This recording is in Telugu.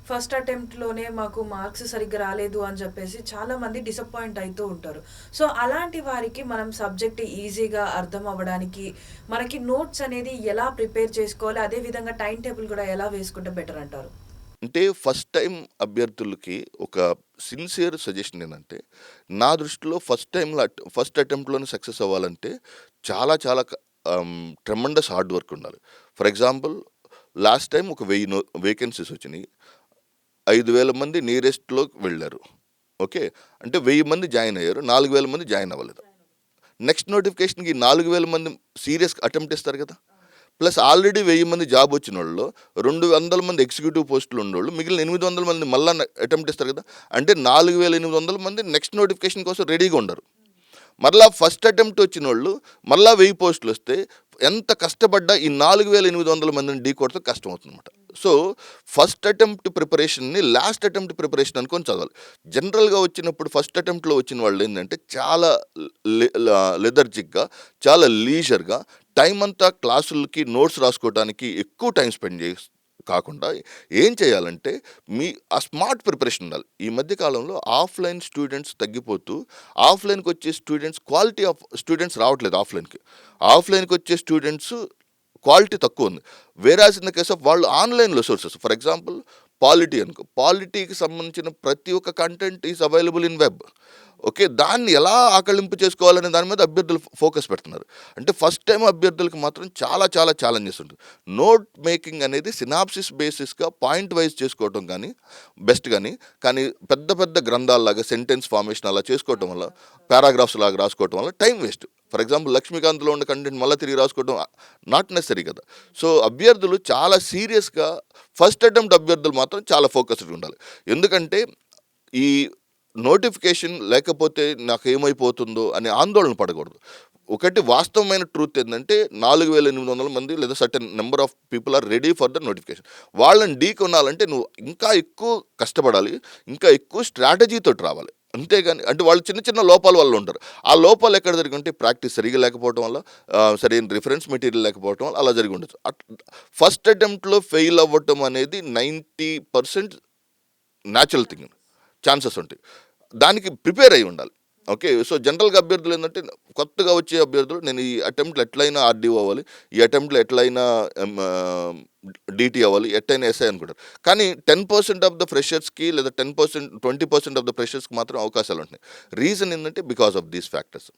ఫస్ట్ అటెంప్ట్‌లోనే మాకు మార్క్స్ సరిగ్గా రాలేదు అని చెప్పేసి చాలామంది డిసప్పాయింట్ అయితూ ఉంటారు. సో, అలాంటి వారికి మనం సబ్జెక్ట్ ఈజీగా అర్థం అవ్వడానికి మనకి నోట్స్ అనేది ఎలా ప్రిపేర్ చేసుకోవాలి? అదే విధంగా టైమ్ టేబుల్ కూడా ఎలా వేసుకుంటే బెటర్ అంటారు? అంటే ఫస్ట్ టైమ్ అభ్యర్థులకి ఒక సిన్సియర్ సజెషన్ ఏంటంటే, నా దృష్టిలో ఫస్ట్ అటెంప్ట్‌లోనే సక్సెస్ అవ్వాలంటే చాలా చాలా ట్రెమెండస్ హార్డ్ వర్క్ ఉండాలి. ఫర్ ఎగ్జాంపుల్ లాస్ట్ టైమ్ ఒక 1000 వేకెన్సీస్ వచ్చినాయి. 5000 మంది నియరెస్ట్‌లోకి వెళ్లారు. ఓకే. అంటే 1000 మంది జాయిన్ అయ్యారు. 4000 మంది జాయిన్ అవ్వలేదు. నెక్స్ట్ నోటిఫికేషన్‌కి 4000 మంది సీరియస్‌గా అటెంప్ట్ ఇస్తారు కదా! ప్లస్ ఆల్రెడీ 1000 మంది జాబ్ వచ్చినోళ్ళలో 200 మంది ఎగ్జిక్యూటివ్ పోస్టులు ఉన్నోళ్ళు మిగిలిన 800 మంది మళ్ళా అటెంప్ట్ ఇస్తారు కదా! అంటే 4800 మంది నెక్స్ట్ నోటిఫికేషన్ కోసం రెడీగా ఉండరు. మరలా ఫస్ట్ అటెంప్ట్ వచ్చినోళ్ళు మరలా 1000 పోస్టులు వస్తే ఎంత కష్టపడ్డా ఈ 4800 మందిని ఢీకొడితే కష్టం అవుతుందన్నమాట. సో ఫస్ట్ అటెంప్ట్ ప్రిపరేషన్ని లాస్ట్ అటెంప్ట్ ప్రిపరేషన్ అనుకొని చదవాలి. జనరల్గా వచ్చినప్పుడు ఫస్ట్ అటెంప్ట్లో వచ్చిన వాళ్ళు ఏంటంటే చాలా లెథర్జిక్గా, చాలా లీజర్గా టైం అంతా క్లాసులకి నోట్స్ రాసుకోవడానికి ఎక్కువ టైం స్పెండ్ కాకుండా ఏం చేయాలంటే ఆ స్మార్ట్ ప్రిపరేషన్ ఉండాలి. ఈ మధ్య కాలంలో ఆఫ్లైన్ స్టూడెంట్స్ తగ్గిపోతూ ఆఫ్లైన్కి వచ్చే స్టూడెంట్స్ క్వాలిటీ ఆఫ్ స్టూడెంట్స్ రావట్లేదు ఆఫ్లైన్కి వచ్చే స్టూడెంట్స్ క్వాలిటీ తక్కువ ఉంది. వేరాస్ ఇన్ ద కేస్ ఆఫ్ వాళ్ళు ఆన్లైన్లో సోర్సెస్ ఫర్ ఎగ్జాంపుల్ పాలిటీకి సంబంధించిన ప్రతి ఒక్క content is available in web. Okay. దాన్ని ఎలా ఆకళింపు చేసుకోవాలనే దాని మీద అభ్యర్థులు ఫోకస్ పెడుతున్నారు. అంటే ఫస్ట్ టైం అభ్యర్థులకు మాత్రం చాలా చాలా ఛాలెంజెస్ ఉంటుంది. నోట్ మేకింగ్ అనేది సినాప్సిస్ బేసిస్గా పాయింట్ వైజ్ చేసుకోవటం బెస్ట్ కానీ పెద్ద పెద్ద గ్రంథాలలాగా సెంటెన్స్ ఫార్మేషన్ అలా చేసుకోవటం వల్ల, పారాగ్రాఫ్స్ లాగా రాసుకోవటం వల్ల టైం వేస్ట్. ఫర్ ఎగ్జాంపుల్ లక్ష్మీకాంత్లో ఉన్న కంటెంట్ మళ్ళీ తిరిగి రాసుకోవడం నాట్ నెసరీ కదా. సో అభ్యర్థులు చాలా సీరియస్గా ఫస్ట్ అటెంప్ట్ అభ్యర్థులు మాత్రం చాలా ఫోకస్డ్గా ఉండాలి. ఎందుకంటే ఈ నోటిఫికేషన్ లేకపోతే నాకేమైపోతుందో అనే ఆందోళన పడకూడదు. ఒకటి వాస్తవమైన ట్రూత్ ఏంటంటే 4800 మంది లేదా certain number of people are ready for the notification. వాళ్ళని ఢీకొనాలంటే నువ్వు ఇంకా ఎక్కువ కష్టపడాలి, ఇంకా ఎక్కువ స్ట్రాటజీతో రావాలి. అంతేగాని అంటే వాళ్ళు చిన్న చిన్న లోపాల వల్ల ఉంటారు. ఆ లోపాలు ఎక్కడ జరిగి ప్రాక్టీస్ సరిగా లేకపోవడం వల్ల, సరైన రిఫరెన్స్ మెటీరియల్ లేకపోవడం వల్ల అలా జరిగి ఉండొచ్చు. ఫస్ట్ అటెంప్ట్లో ఫెయిల్ అవ్వటం అనేది 90% న్యాచురల్ థింగ్, ఛాన్సెస్ ఉంటాయి. దానికి ప్రిపేర్ అయి ఉండాలి. ఓకే. సో జనరల్గా అభ్యర్థులు ఏంటంటే కొత్తగా వచ్చే అభ్యర్థులు నేను ఈ అటెంప్ట్లో ఎట్లయినా ఆర్డీఓ అవ్వాలి, ఈ అటెంప్ట్లో ఎట్లయినా డీటీ అవ్వాలి, ఎట్లయినా ఎస్ఐ అనుకుంటారు. కానీ 10% ఆఫ్ ద ఫ్రెషర్స్కి లేదా 10%, 20% ఆఫ్ ద ఫ్రెషర్స్కి మాత్రం అవకాశాలు ఉంటున్నాయి. రీజన్ ఏంటంటే బికాస్ ఆఫ్ దీస్ ఫ్యాక్టర్స్.